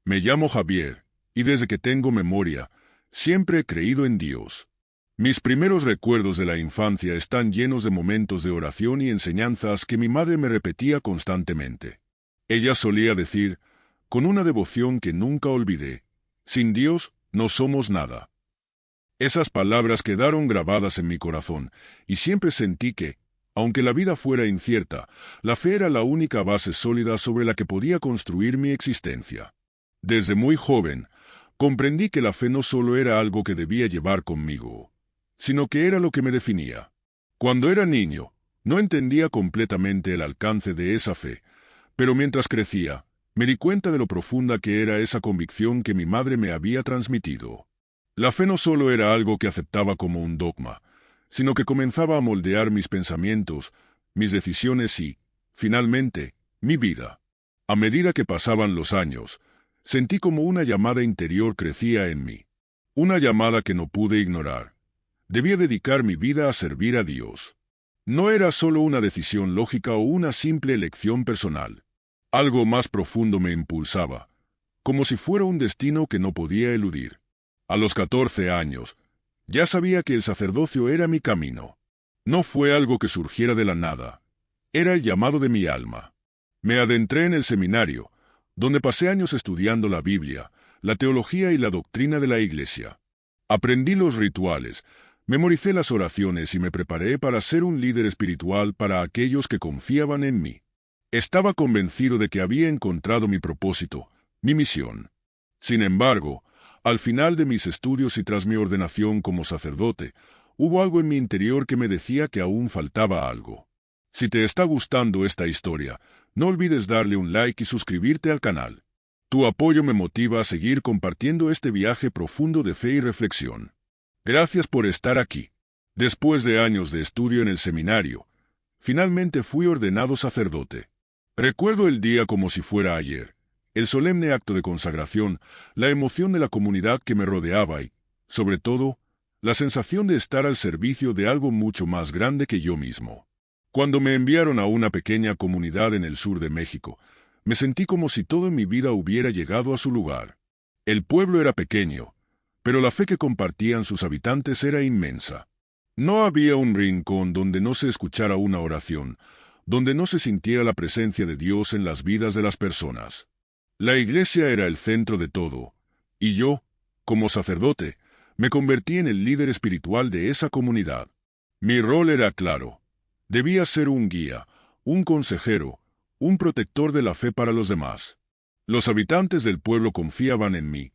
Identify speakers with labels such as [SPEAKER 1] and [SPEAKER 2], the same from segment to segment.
[SPEAKER 1] Me llamo Javier, y desde que tengo memoria, siempre he creído en Dios. Mis primeros recuerdos de la infancia están llenos de momentos de oración y enseñanzas que mi madre me repetía constantemente. Ella solía decir, con una devoción que nunca olvidé, sin Dios no somos nada. Esas palabras quedaron grabadas en mi corazón, y siempre sentí que, aunque la vida fuera incierta, la fe era la única base sólida sobre la que podía construir mi existencia. Desde muy joven, comprendí que la fe no solo era algo que debía llevar conmigo, sino que era lo que me definía. Cuando era niño, no entendía completamente el alcance de esa fe, pero mientras crecía, me di cuenta de lo profunda que era esa convicción que mi madre me había transmitido. La fe no solo era algo que aceptaba como un dogma, sino que comenzaba a moldear mis pensamientos, mis decisiones y, finalmente, mi vida. A medida que pasaban los años, sentí como una llamada interior crecía en mí. Una llamada que no pude ignorar. Debía dedicar mi vida a servir a Dios. No era solo una decisión lógica o una simple elección personal. Algo más profundo me impulsaba, como si fuera un destino que no podía eludir. A los 14 años, ya sabía que el sacerdocio era mi camino. No fue algo que surgiera de la nada. Era el llamado de mi alma. Me adentré en el seminario, donde pasé años estudiando la Biblia, la teología y la doctrina de la Iglesia. Aprendí los rituales, memoricé las oraciones y me preparé para ser un líder espiritual para aquellos que confiaban en mí. Estaba convencido de que había encontrado mi propósito, mi misión. Sin embargo, al final de mis estudios y tras mi ordenación como sacerdote, hubo algo en mi interior que me decía que aún faltaba algo. Si te está gustando esta historia, no olvides darle un like y suscribirte al canal. Tu apoyo me motiva a seguir compartiendo este viaje profundo de fe y reflexión. Gracias por estar aquí. Después de años de estudio en el seminario, finalmente fui ordenado sacerdote. Recuerdo el día como si fuera ayer. El solemne acto de consagración, la emoción de la comunidad que me rodeaba y, sobre todo, la sensación de estar al servicio de algo mucho más grande que yo mismo. Cuando me enviaron a una pequeña comunidad en el sur de México, me sentí como si todo en mi vida hubiera llegado a su lugar. El pueblo era pequeño, pero la fe que compartían sus habitantes era inmensa. No había un rincón donde no se escuchara una oración, donde no se sintiera la presencia de Dios en las vidas de las personas. La iglesia era el centro de todo, y yo, como sacerdote, me convertí en el líder espiritual de esa comunidad. Mi rol era claro. Debía ser un guía, un consejero, un protector de la fe para los demás. Los habitantes del pueblo confiaban en mí.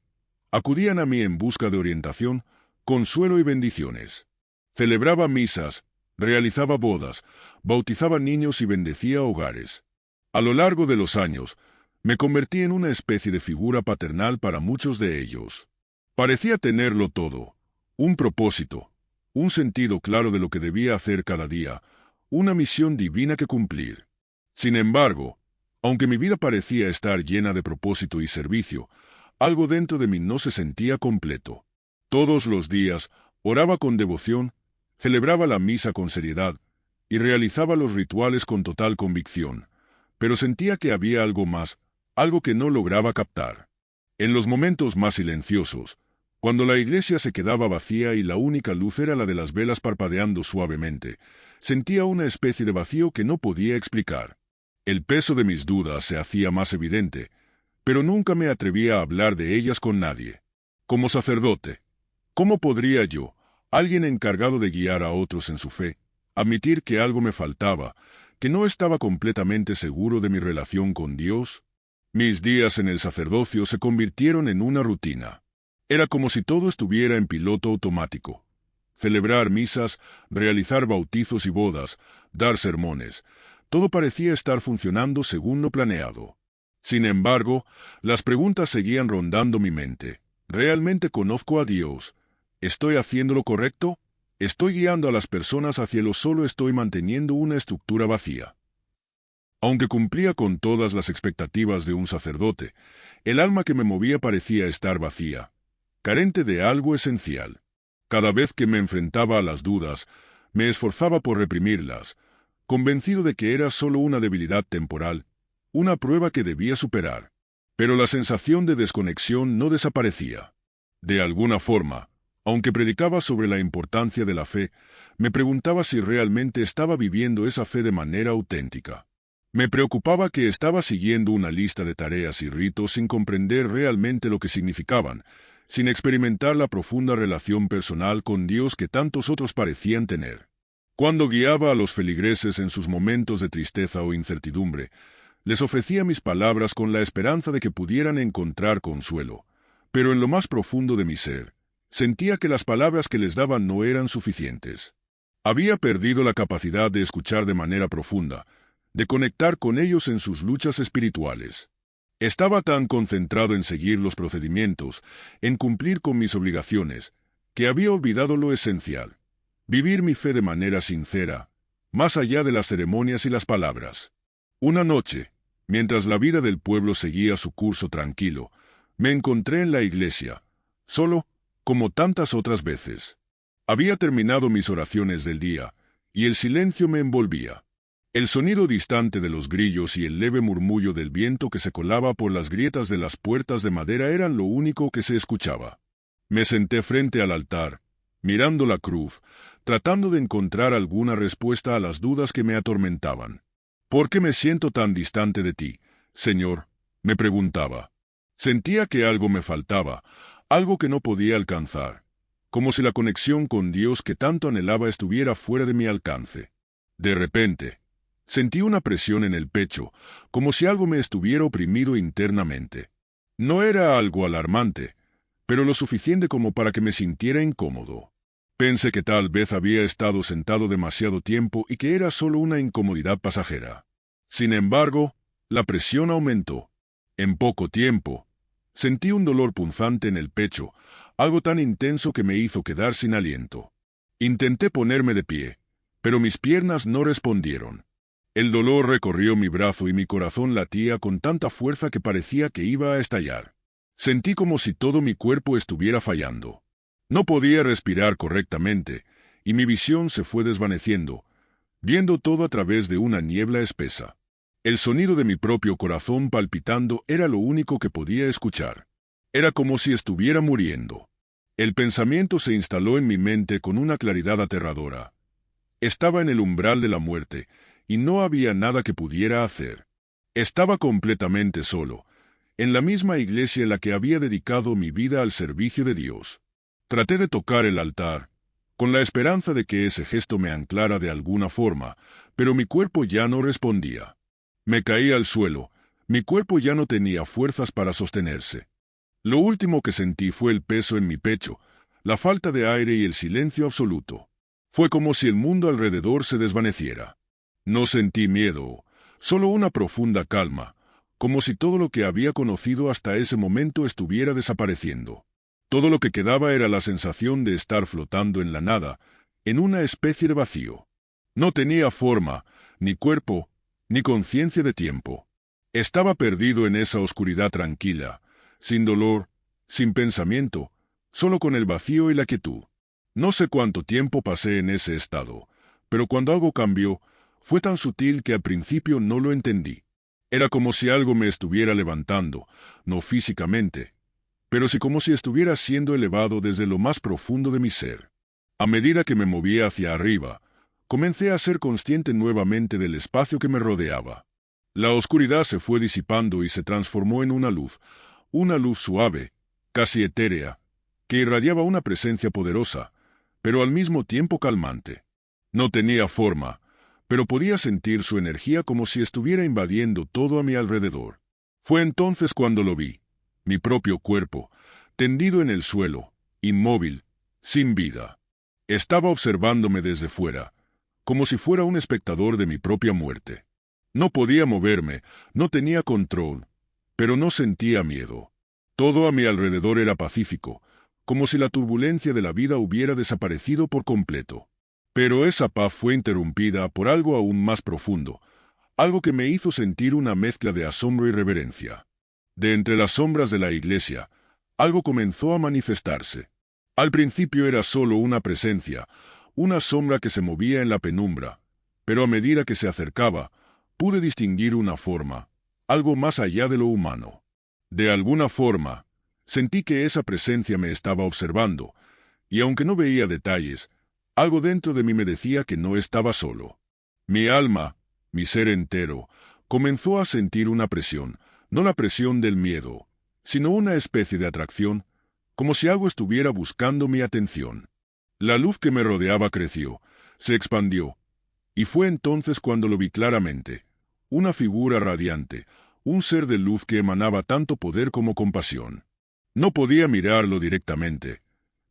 [SPEAKER 1] Acudían a mí en busca de orientación, consuelo y bendiciones. Celebraba misas, realizaba bodas, bautizaba niños y bendecía hogares. A lo largo de los años, me convertí en una especie de figura paternal para muchos de ellos. Parecía tenerlo todo, un propósito, un sentido claro de lo que debía hacer cada día, una misión divina que cumplir. Sin embargo, aunque mi vida parecía estar llena de propósito y servicio, algo dentro de mí no se sentía completo. Todos los días, oraba con devoción, celebraba la misa con seriedad, y realizaba los rituales con total convicción, pero sentía que había algo más, algo que no lograba captar. En los momentos más silenciosos, cuando la iglesia se quedaba vacía y la única luz era la de las velas parpadeando suavemente, sentía una especie de vacío que no podía explicar. El peso de mis dudas se hacía más evidente, pero nunca me atrevía a hablar de ellas con nadie. Como sacerdote, ¿cómo podría yo, alguien encargado de guiar a otros en su fe, admitir que algo me faltaba, que no estaba completamente seguro de mi relación con Dios? Mis días en el sacerdocio se convirtieron en una rutina. Era como si todo estuviera en piloto automático. Celebrar misas, realizar bautizos y bodas, dar sermones, todo parecía estar funcionando según lo planeado. Sin embargo, las preguntas seguían rondando mi mente. ¿Realmente conozco a Dios? ¿Estoy haciendo lo correcto? ¿Estoy guiando a las personas hacia lo solo estoy manteniendo una estructura vacía? Aunque cumplía con todas las expectativas de un sacerdote, el alma que me movía parecía estar vacía, carente de algo esencial. Cada vez que me enfrentaba a las dudas, me esforzaba por reprimirlas, convencido de que era solo una debilidad temporal, una prueba que debía superar. Pero la sensación de desconexión no desaparecía. De alguna forma, aunque predicaba sobre la importancia de la fe, me preguntaba si realmente estaba viviendo esa fe de manera auténtica. Me preocupaba que estaba siguiendo una lista de tareas y ritos sin comprender realmente lo que significaban, sin experimentar la profunda relación personal con Dios que tantos otros parecían tener. Cuando guiaba a los feligreses en sus momentos de tristeza o incertidumbre, les ofrecía mis palabras con la esperanza de que pudieran encontrar consuelo, pero en lo más profundo de mi ser, sentía que las palabras que les daban no eran suficientes. Había perdido la capacidad de escuchar de manera profunda, de conectar con ellos en sus luchas espirituales. Estaba tan concentrado en seguir los procedimientos, en cumplir con mis obligaciones, que había olvidado lo esencial: vivir mi fe de manera sincera, más allá de las ceremonias y las palabras. Una noche, mientras la vida del pueblo seguía su curso tranquilo, me encontré en la iglesia, solo, como tantas otras veces. Había terminado mis oraciones del día, y el silencio me envolvía. El sonido distante de los grillos y el leve murmullo del viento que se colaba por las grietas de las puertas de madera eran lo único que se escuchaba. Me senté frente al altar, mirando la cruz, tratando de encontrar alguna respuesta a las dudas que me atormentaban. ¿Por qué me siento tan distante de ti, Señor?, me preguntaba. Sentía que algo me faltaba, algo que no podía alcanzar, como si la conexión con Dios que tanto anhelaba estuviera fuera de mi alcance. De repente, sentí una presión en el pecho, como si algo me estuviera oprimido internamente. No era algo alarmante, pero lo suficiente como para que me sintiera incómodo. Pensé que tal vez había estado sentado demasiado tiempo y que era solo una incomodidad pasajera. Sin embargo, la presión aumentó. En poco tiempo, sentí un dolor punzante en el pecho, algo tan intenso que me hizo quedar sin aliento. Intenté ponerme de pie, pero mis piernas no respondieron. El dolor recorrió mi brazo y mi corazón latía con tanta fuerza que parecía que iba a estallar. Sentí como si todo mi cuerpo estuviera fallando. No podía respirar correctamente, y mi visión se fue desvaneciendo, viendo todo a través de una niebla espesa. El sonido de mi propio corazón palpitando era lo único que podía escuchar. Era como si estuviera muriendo. El pensamiento se instaló en mi mente con una claridad aterradora. Estaba en el umbral de la muerte, y no había nada que pudiera hacer. Estaba completamente solo, en la misma iglesia en la que había dedicado mi vida al servicio de Dios. Traté de tocar el altar, con la esperanza de que ese gesto me anclara de alguna forma, pero mi cuerpo ya no respondía. Me caí al suelo, mi cuerpo ya no tenía fuerzas para sostenerse. Lo último que sentí fue el peso en mi pecho, la falta de aire y el silencio absoluto. Fue como si el mundo alrededor se desvaneciera. No sentí miedo, solo una profunda calma, como si todo lo que había conocido hasta ese momento estuviera desapareciendo. Todo lo que quedaba era la sensación de estar flotando en la nada, en una especie de vacío. No tenía forma, ni cuerpo, ni conciencia de tiempo. Estaba perdido en esa oscuridad tranquila, sin dolor, sin pensamiento, solo con el vacío y la quietud. No sé cuánto tiempo pasé en ese estado, pero cuando algo cambió, fue tan sutil que al principio no lo entendí. Era como si algo me estuviera levantando, no físicamente, pero sí como si estuviera siendo elevado desde lo más profundo de mi ser. A medida que me movía hacia arriba, comencé a ser consciente nuevamente del espacio que me rodeaba. La oscuridad se fue disipando y se transformó en una luz suave, casi etérea, que irradiaba una presencia poderosa, pero al mismo tiempo calmante. No tenía forma, pero podía sentir su energía como si estuviera invadiendo todo a mi alrededor. Fue entonces cuando lo vi, mi propio cuerpo, tendido en el suelo, inmóvil, sin vida. Estaba observándome desde fuera, como si fuera un espectador de mi propia muerte. No podía moverme, no tenía control, pero no sentía miedo. Todo a mi alrededor era pacífico, como si la turbulencia de la vida hubiera desaparecido por completo. Pero esa paz fue interrumpida por algo aún más profundo, algo que me hizo sentir una mezcla de asombro y reverencia. De entre las sombras de la iglesia, algo comenzó a manifestarse. Al principio era solo una presencia, una sombra que se movía en la penumbra, pero a medida que se acercaba, pude distinguir una forma, algo más allá de lo humano. De alguna forma, sentí que esa presencia me estaba observando, y aunque no veía detalles, algo dentro de mí me decía que no estaba solo. Mi alma, mi ser entero, comenzó a sentir una presión, no la presión del miedo, sino una especie de atracción, como si algo estuviera buscando mi atención. La luz que me rodeaba creció, se expandió, y fue entonces cuando lo vi claramente. Una figura radiante, un ser de luz que emanaba tanto poder como compasión. No podía mirarlo directamente,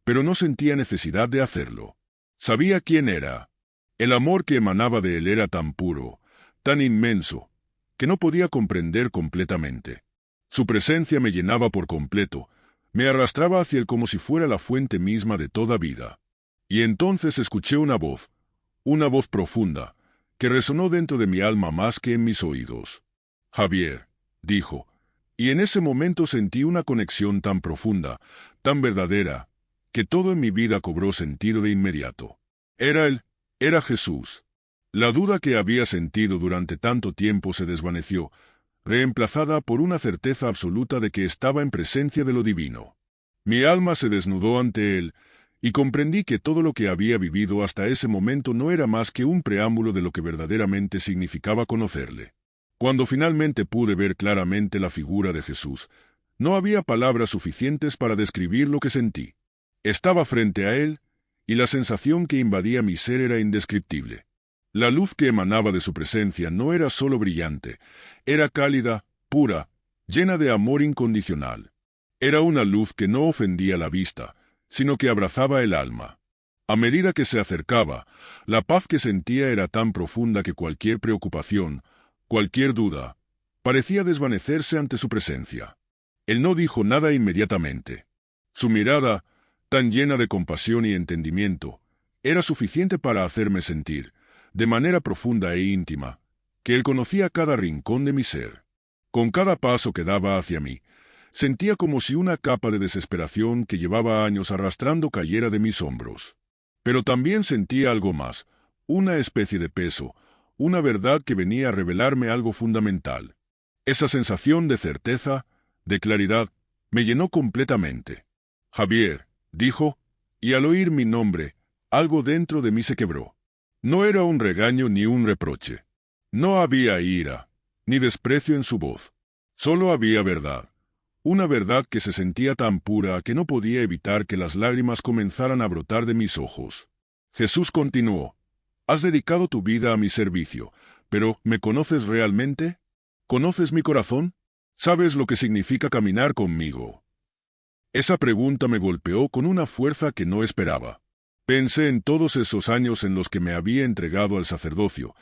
[SPEAKER 1] pero no sentía necesidad de hacerlo. Sabía quién era. El amor que emanaba de él era tan puro, tan inmenso, que no podía comprender completamente. Su presencia me llenaba por completo, me arrastraba hacia él como si fuera la fuente misma de toda vida. Y entonces escuché una voz profunda, que resonó dentro de mi alma más que en mis oídos. Javier, dijo, y en ese momento sentí una conexión tan profunda, tan verdadera, que todo en mi vida cobró sentido de inmediato. Era él, era Jesús. La duda que había sentido durante tanto tiempo se desvaneció, reemplazada por una certeza absoluta de que estaba en presencia de lo divino. Mi alma se desnudó ante él, y comprendí que todo lo que había vivido hasta ese momento no era más que un preámbulo de lo que verdaderamente significaba conocerle. Cuando finalmente pude ver claramente la figura de Jesús, no había palabras suficientes para describir lo que sentí. Estaba frente a él, y la sensación que invadía mi ser era indescriptible. La luz que emanaba de su presencia no era solo brillante, era cálida, pura, llena de amor incondicional. Era una luz que no ofendía la vista, sino que abrazaba el alma. A medida que se acercaba, la paz que sentía era tan profunda que cualquier preocupación, cualquier duda, parecía desvanecerse ante su presencia. Él no dijo nada inmediatamente. Su mirada, tan llena de compasión y entendimiento, era suficiente para hacerme sentir, de manera profunda e íntima, que él conocía cada rincón de mi ser. Con cada paso que daba hacia mí, sentía como si una capa de desesperación que llevaba años arrastrando cayera de mis hombros. Pero también sentía algo más, una especie de peso, una verdad que venía a revelarme algo fundamental. Esa sensación de certeza, de claridad, me llenó completamente. Javier, dijo, y al oír mi nombre, algo dentro de mí se quebró. No era un regaño ni un reproche. No había ira, ni desprecio en su voz. Solo había verdad. Una verdad que se sentía tan pura que no podía evitar que las lágrimas comenzaran a brotar de mis ojos. Jesús continuó, «Has dedicado tu vida a mi servicio, pero ¿me conoces realmente? ¿Conoces mi corazón? ¿Sabes lo que significa caminar conmigo?» Esa pregunta me golpeó con una fuerza que no esperaba. Pensé en todos esos años en los que me había entregado al sacerdocio,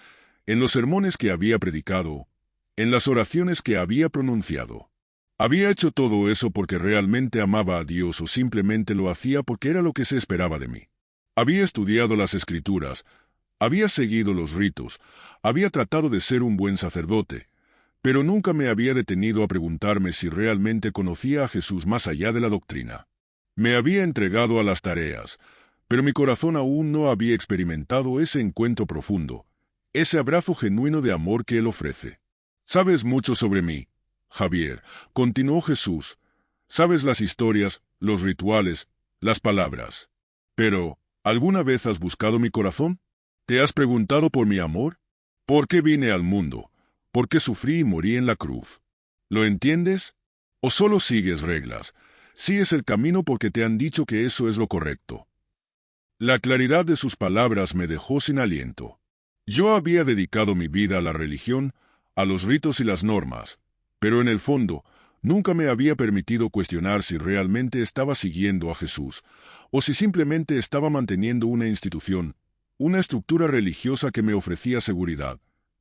[SPEAKER 1] en los sermones que había predicado, en las oraciones que había pronunciado. ¿Había hecho todo eso porque realmente amaba a Dios o simplemente lo hacía porque era lo que se esperaba de mí? Había estudiado las Escrituras, había seguido los ritos, había tratado de ser un buen sacerdote, pero nunca me había detenido a preguntarme si realmente conocía a Jesús más allá de la doctrina. Me había entregado a las tareas, pero mi corazón aún no había experimentado ese encuentro profundo, ese abrazo genuino de amor que Él ofrece. «Sabes mucho sobre mí, Javier», continuó Jesús. «Sabes las historias, los rituales, las palabras. Pero, ¿alguna vez has buscado mi corazón? ¿Te has preguntado por mi amor? ¿Por qué vine al mundo? ¿Por qué sufrí y morí en la cruz? ¿Lo entiendes? ¿O solo sigues reglas? Sigues el camino porque te han dicho que eso es lo correcto». La claridad de sus palabras me dejó sin aliento. Yo había dedicado mi vida a la religión, a los ritos y las normas, pero en el fondo, nunca me había permitido cuestionar si realmente estaba siguiendo a Jesús, o si simplemente estaba manteniendo una institución, una estructura religiosa que me ofrecía seguridad,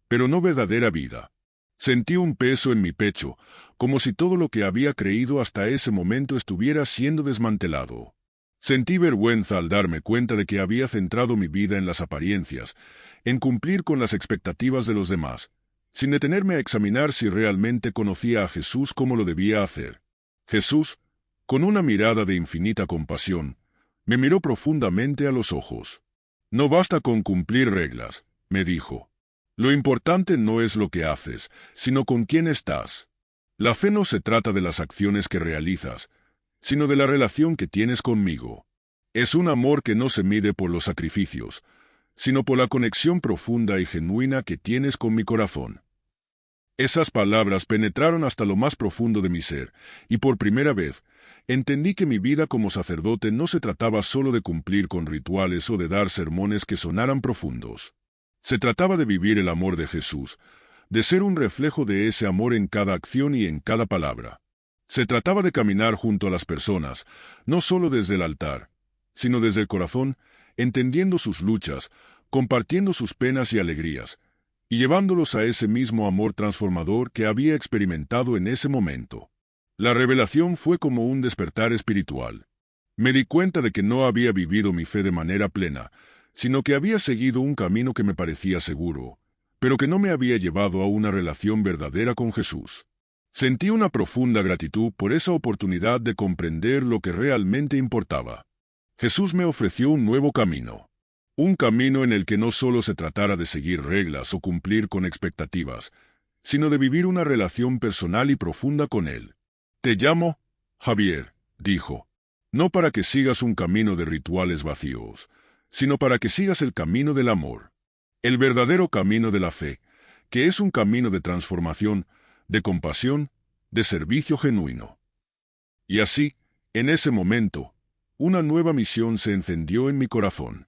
[SPEAKER 1] pero no verdadera vida. Sentí un peso en mi pecho, como si todo lo que había creído hasta ese momento estuviera siendo desmantelado. Sentí vergüenza al darme cuenta de que había centrado mi vida en las apariencias, en cumplir con las expectativas de los demás, sin detenerme a examinar si realmente conocía a Jesús como lo debía hacer. Jesús, con una mirada de infinita compasión, me miró profundamente a los ojos. «No basta con cumplir reglas», me dijo. «Lo importante no es lo que haces, sino con quién estás». La fe no se trata de las acciones que realizas, sino de la relación que tienes conmigo. Es un amor que no se mide por los sacrificios, sino por la conexión profunda y genuina que tienes con mi corazón. Esas palabras penetraron hasta lo más profundo de mi ser, y por primera vez, entendí que mi vida como sacerdote no se trataba solo de cumplir con rituales o de dar sermones que sonaran profundos. Se trataba de vivir el amor de Jesús, de ser un reflejo de ese amor en cada acción y en cada palabra. Se trataba de caminar junto a las personas, no solo desde el altar, sino desde el corazón, entendiendo sus luchas, compartiendo sus penas y alegrías, y llevándolos a ese mismo amor transformador que había experimentado en ese momento. La revelación fue como un despertar espiritual. Me di cuenta de que no había vivido mi fe de manera plena, sino que había seguido un camino que me parecía seguro, pero que no me había llevado a una relación verdadera con Jesús. Sentí una profunda gratitud por esa oportunidad de comprender lo que realmente importaba. Jesús me ofreció un nuevo camino. Un camino en el que no solo se tratara de seguir reglas o cumplir con expectativas, sino de vivir una relación personal y profunda con Él. Te llamo, Javier, dijo, no para que sigas un camino de rituales vacíos, sino para que sigas el camino del amor. El verdadero camino de la fe, que es un camino de transformación, de compasión, de servicio genuino. Y así, en ese momento, una nueva misión se encendió en mi corazón.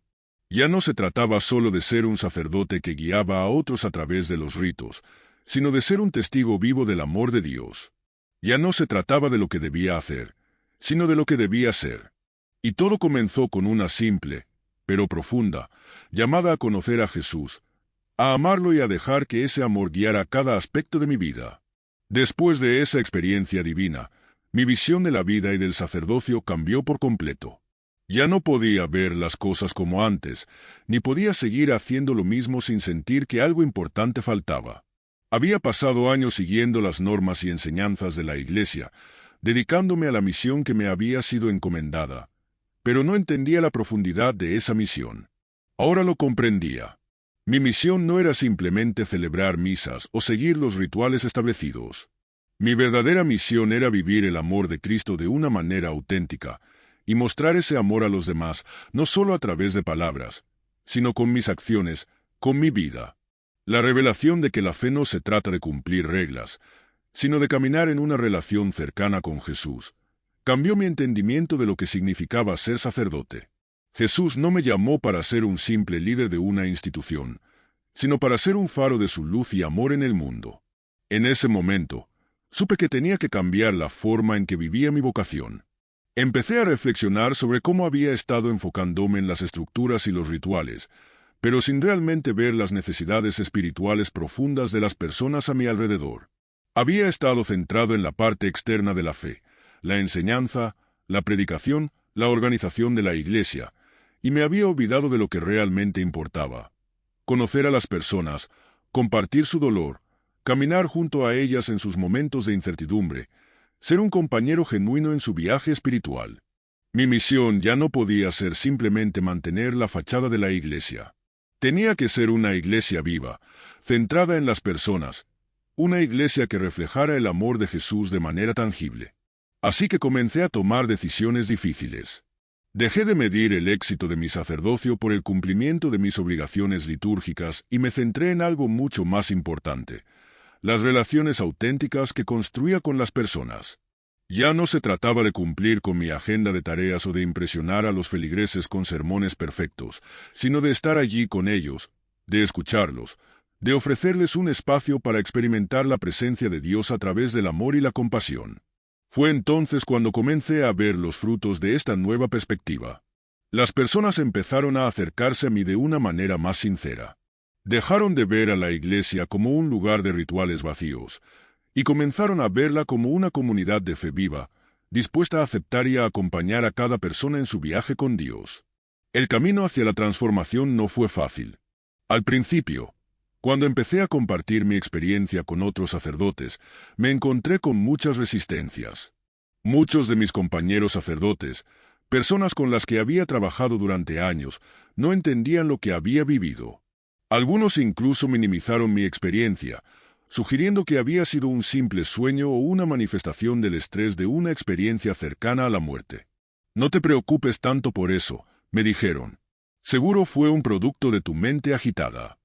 [SPEAKER 1] Ya no se trataba solo de ser un sacerdote que guiaba a otros a través de los ritos, sino de ser un testigo vivo del amor de Dios. Ya no se trataba de lo que debía hacer, sino de lo que debía ser. Y todo comenzó con una simple, pero profunda, llamada a conocer a Jesús, a amarlo y a dejar que ese amor guiara cada aspecto de mi vida. Después de esa experiencia divina, mi visión de la vida y del sacerdocio cambió por completo. Ya no podía ver las cosas como antes, ni podía seguir haciendo lo mismo sin sentir que algo importante faltaba. Había pasado años siguiendo las normas y enseñanzas de la Iglesia, dedicándome a la misión que me había sido encomendada, pero no entendía la profundidad de esa misión. Ahora lo comprendía. Mi misión no era simplemente celebrar misas o seguir los rituales establecidos. Mi verdadera misión era vivir el amor de Cristo de una manera auténtica, y mostrar ese amor a los demás, no solo a través de palabras, sino con mis acciones, con mi vida. La revelación de que la fe no se trata de cumplir reglas, sino de caminar en una relación cercana con Jesús, cambió mi entendimiento de lo que significaba ser sacerdote. Jesús no me llamó para ser un simple líder de una institución, sino para ser un faro de su luz y amor en el mundo. En ese momento, supe que tenía que cambiar la forma en que vivía mi vocación. Empecé a reflexionar sobre cómo había estado enfocándome en las estructuras y los rituales, pero sin realmente ver las necesidades espirituales profundas de las personas a mi alrededor. Había estado centrado en la parte externa de la fe, la enseñanza, la predicación, la organización de la iglesia, y me había olvidado de lo que realmente importaba: conocer a las personas, compartir su dolor, caminar junto a ellas en sus momentos de incertidumbre, ser un compañero genuino en su viaje espiritual. Mi misión ya no podía ser simplemente mantener la fachada de la iglesia. Tenía que ser una iglesia viva, centrada en las personas, una iglesia que reflejara el amor de Jesús de manera tangible. Así que comencé a tomar decisiones difíciles. Dejé de medir el éxito de mi sacerdocio por el cumplimiento de mis obligaciones litúrgicas y me centré en algo mucho más importante: las relaciones auténticas que construía con las personas. Ya no se trataba de cumplir con mi agenda de tareas o de impresionar a los feligreses con sermones perfectos, sino de estar allí con ellos, de escucharlos, de ofrecerles un espacio para experimentar la presencia de Dios a través del amor y la compasión. Fue entonces cuando comencé a ver los frutos de esta nueva perspectiva. Las personas empezaron a acercarse a mí de una manera más sincera. Dejaron de ver a la iglesia como un lugar de rituales vacíos, y comenzaron a verla como una comunidad de fe viva, dispuesta a aceptar y a acompañar a cada persona en su viaje con Dios. El camino hacia la transformación no fue fácil. Al principio, cuando empecé a compartir mi experiencia con otros sacerdotes, me encontré con muchas resistencias. Muchos de mis compañeros sacerdotes, personas con las que había trabajado durante años, no entendían lo que había vivido. Algunos incluso minimizaron mi experiencia, sugiriendo que había sido un simple sueño o una manifestación del estrés de una experiencia cercana a la muerte. No te preocupes tanto por eso, me dijeron. Seguro fue un producto de tu mente agitada.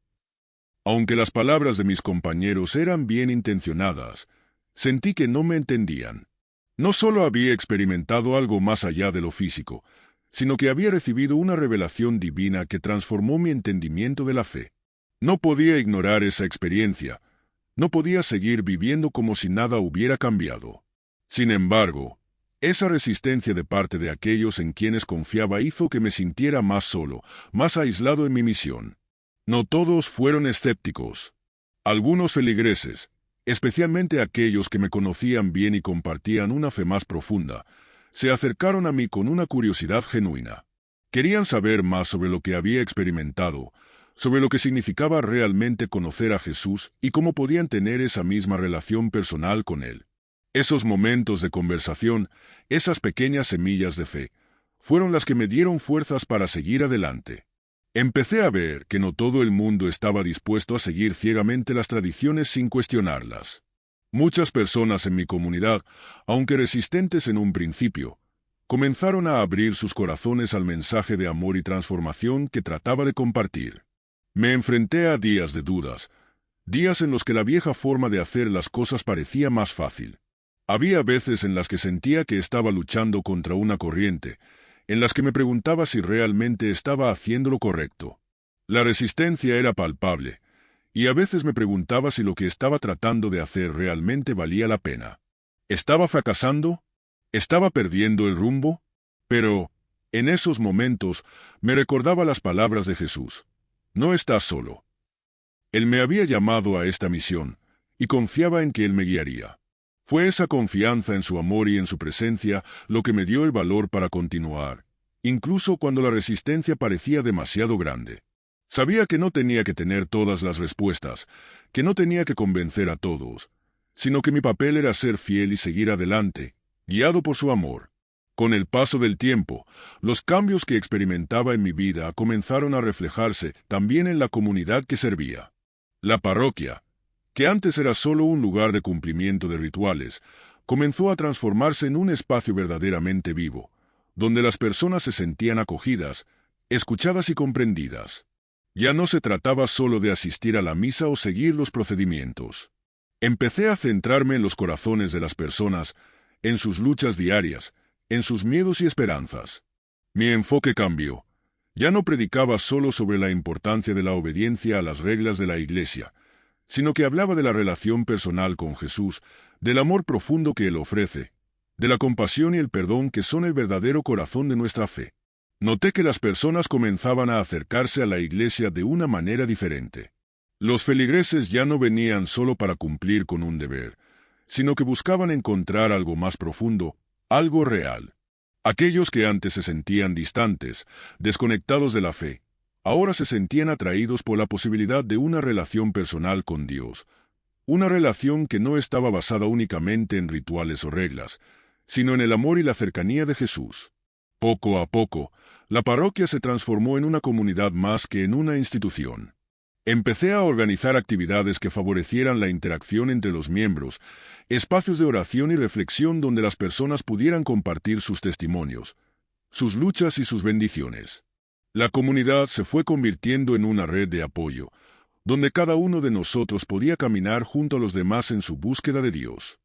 [SPEAKER 1] Aunque las palabras de mis compañeros eran bien intencionadas, sentí que no me entendían. No solo había experimentado algo más allá de lo físico, sino que había recibido una revelación divina que transformó mi entendimiento de la fe. No podía ignorar esa experiencia. No podía seguir viviendo como si nada hubiera cambiado. Sin embargo, esa resistencia de parte de aquellos en quienes confiaba hizo que me sintiera más solo, más aislado en mi misión. No todos fueron escépticos. Algunos feligreses, especialmente aquellos que me conocían bien y compartían una fe más profunda, se acercaron a mí con una curiosidad genuina. Querían saber más sobre lo que había experimentado, sobre lo que significaba realmente conocer a Jesús y cómo podían tener esa misma relación personal con Él. Esos momentos de conversación, esas pequeñas semillas de fe, fueron las que me dieron fuerzas para seguir adelante. Empecé a ver que no todo el mundo estaba dispuesto a seguir ciegamente las tradiciones sin cuestionarlas. Muchas personas en mi comunidad, aunque resistentes en un principio, comenzaron a abrir sus corazones al mensaje de amor y transformación que trataba de compartir. Me enfrenté a días de dudas, días en los que la vieja forma de hacer las cosas parecía más fácil. Había veces en las que sentía que estaba luchando contra una corriente, en las que me preguntaba si realmente estaba haciendo lo correcto. La resistencia era palpable, y a veces me preguntaba si lo que estaba tratando de hacer realmente valía la pena. ¿Estaba fracasando? ¿Estaba perdiendo el rumbo? Pero, en esos momentos, me recordaba las palabras de Jesús. No estás solo. Él me había llamado a esta misión, y confiaba en que Él me guiaría. Fue esa confianza en su amor y en su presencia lo que me dio el valor para continuar, incluso cuando la resistencia parecía demasiado grande. Sabía que no tenía que tener todas las respuestas, que no tenía que convencer a todos, sino que mi papel era ser fiel y seguir adelante, guiado por su amor. Con el paso del tiempo, los cambios que experimentaba en mi vida comenzaron a reflejarse también en la comunidad que servía. La parroquia, que antes era solo un lugar de cumplimiento de rituales, comenzó a transformarse en un espacio verdaderamente vivo, donde las personas se sentían acogidas, escuchadas y comprendidas. Ya no se trataba solo de asistir a la misa o seguir los procedimientos. Empecé a centrarme en los corazones de las personas, en sus luchas diarias, en sus miedos y esperanzas. Mi enfoque cambió. Ya no predicaba solo sobre la importancia de la obediencia a las reglas de la Iglesia, sino que hablaba de la relación personal con Jesús, del amor profundo que Él ofrece, de la compasión y el perdón que son el verdadero corazón de nuestra fe. Noté que las personas comenzaban a acercarse a la Iglesia de una manera diferente. Los feligreses ya no venían solo para cumplir con un deber, sino que buscaban encontrar algo más profundo, algo real. Aquellos que antes se sentían distantes, desconectados de la fe, ahora se sentían atraídos por la posibilidad de una relación personal con Dios, una relación que no estaba basada únicamente en rituales o reglas, sino en el amor y la cercanía de Jesús. Poco a poco, la parroquia se transformó en una comunidad más que en una institución. Empecé a organizar actividades que favorecieran la interacción entre los miembros, espacios de oración y reflexión donde las personas pudieran compartir sus testimonios, sus luchas y sus bendiciones. La comunidad se fue convirtiendo en una red de apoyo, donde cada uno de nosotros podía caminar junto a los demás en su búsqueda de Dios.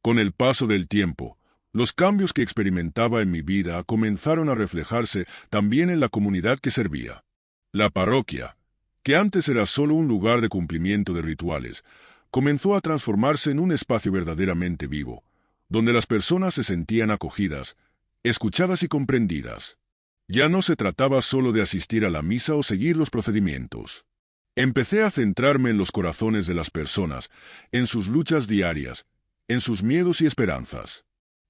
[SPEAKER 1] Con el paso del tiempo, los cambios que experimentaba en mi vida comenzaron a reflejarse también en la comunidad que servía. La parroquia, que antes era solo un lugar de cumplimiento de rituales, comenzó a transformarse en un espacio verdaderamente vivo, donde las personas se sentían acogidas, escuchadas y comprendidas. Ya no se trataba solo de asistir a la misa o seguir los procedimientos. Empecé a centrarme en los corazones de las personas, en sus luchas diarias, en sus miedos y esperanzas.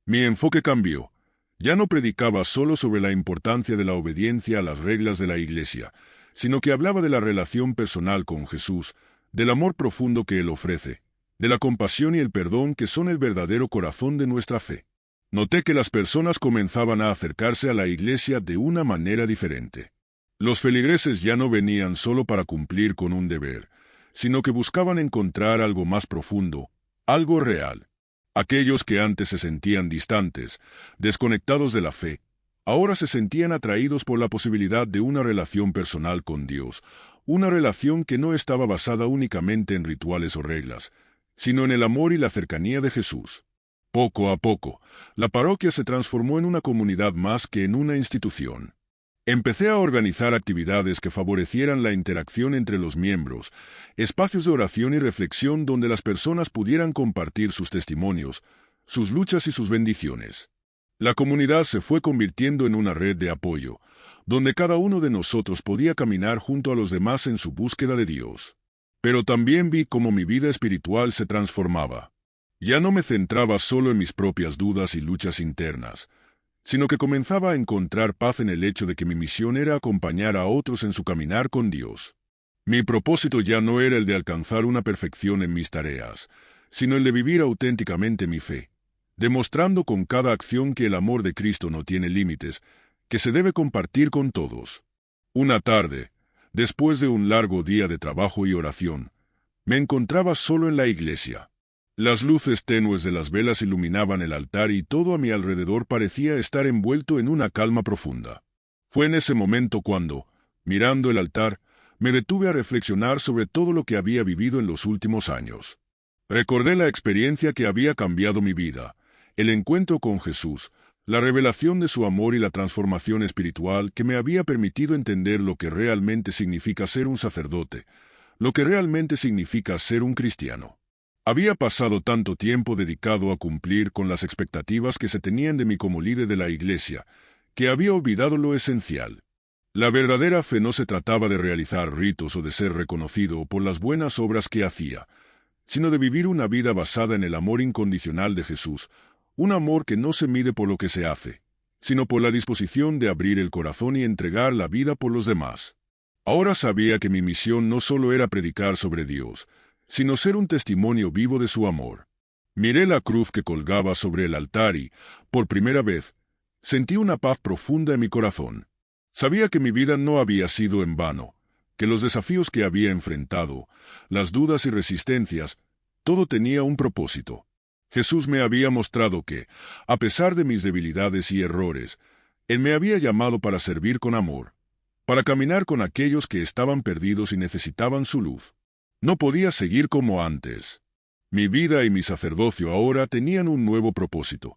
[SPEAKER 1] Mi enfoque cambió. Ya no predicaba solo sobre la importancia de la obediencia a las reglas de la Iglesia, sino que hablaba de la relación personal con Jesús, del amor profundo que Él ofrece, de la compasión y el perdón que son el verdadero corazón de nuestra fe. Noté que las personas comenzaban a acercarse a la Iglesia de una manera diferente. Los feligreses ya no venían solo para cumplir con un deber, sino que buscaban encontrar algo más profundo, algo real. Aquellos que antes se sentían distantes, desconectados de la fe, ahora se sentían atraídos por la posibilidad de una relación personal con Dios, una relación que no estaba basada únicamente en rituales o reglas, sino en el amor y la cercanía de Jesús. Poco a poco, la parroquia se transformó en una comunidad más que en una institución. Empecé a organizar actividades que favorecieran la interacción entre los miembros, espacios de oración y reflexión donde las personas pudieran compartir sus testimonios, sus luchas y sus bendiciones. La comunidad se fue convirtiendo en una red de apoyo, donde cada uno de nosotros podía caminar junto a los demás en su búsqueda de Dios. Pero también vi cómo mi vida espiritual se transformaba. Ya no me centraba solo en mis propias dudas y luchas internas, sino que comenzaba a encontrar paz en el hecho de que mi misión era acompañar a otros en su caminar con Dios. Mi propósito ya no era el de alcanzar una perfección en mis tareas, sino el de vivir auténticamente mi fe, demostrando con cada acción que el amor de Cristo no tiene límites, que se debe compartir con todos. Una tarde, después de un largo día de trabajo y oración, me encontraba solo en la iglesia. Las luces tenues de las velas iluminaban el altar y todo a mi alrededor parecía estar envuelto en una calma profunda. Fue en ese momento cuando, mirando el altar, me detuve a reflexionar sobre todo lo que había vivido en los últimos años. Recordé la experiencia que había cambiado mi vida, el encuentro con Jesús, la revelación de su amor y la transformación espiritual que me había permitido entender lo que realmente significa ser un sacerdote, lo que realmente significa ser un cristiano. Había pasado tanto tiempo dedicado a cumplir con las expectativas que se tenían de mí como líder de la iglesia, que había olvidado lo esencial. La verdadera fe no se trataba de realizar ritos o de ser reconocido por las buenas obras que hacía, sino de vivir una vida basada en el amor incondicional de Jesús, un amor que no se mide por lo que se hace, sino por la disposición de abrir el corazón y entregar la vida por los demás. Ahora sabía que mi misión no solo era predicar sobre Dios, sino ser un testimonio vivo de su amor. Miré la cruz que colgaba sobre el altar y, por primera vez, sentí una paz profunda en mi corazón. Sabía que mi vida no había sido en vano, que los desafíos que había enfrentado, las dudas y resistencias, todo tenía un propósito. Jesús me había mostrado que, a pesar de mis debilidades y errores, Él me había llamado para servir con amor, para caminar con aquellos que estaban perdidos y necesitaban su luz. No podía seguir como antes. Mi vida y mi sacerdocio ahora tenían un nuevo propósito: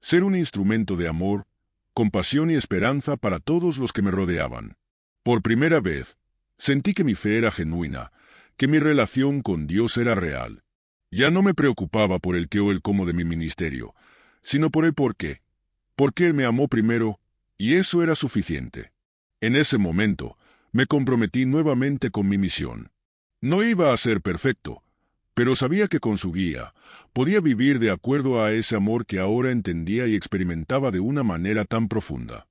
[SPEAKER 1] ser un instrumento de amor, compasión y esperanza para todos los que me rodeaban. Por primera vez, sentí que mi fe era genuina, que mi relación con Dios era real. Ya no me preocupaba por el qué o el cómo de mi ministerio, sino por el por qué. Porque Él me amó primero, y eso era suficiente. En ese momento, me comprometí nuevamente con mi misión. No iba a ser perfecto, pero sabía que con su guía podía vivir de acuerdo a ese amor que ahora entendía y experimentaba de una manera tan profunda.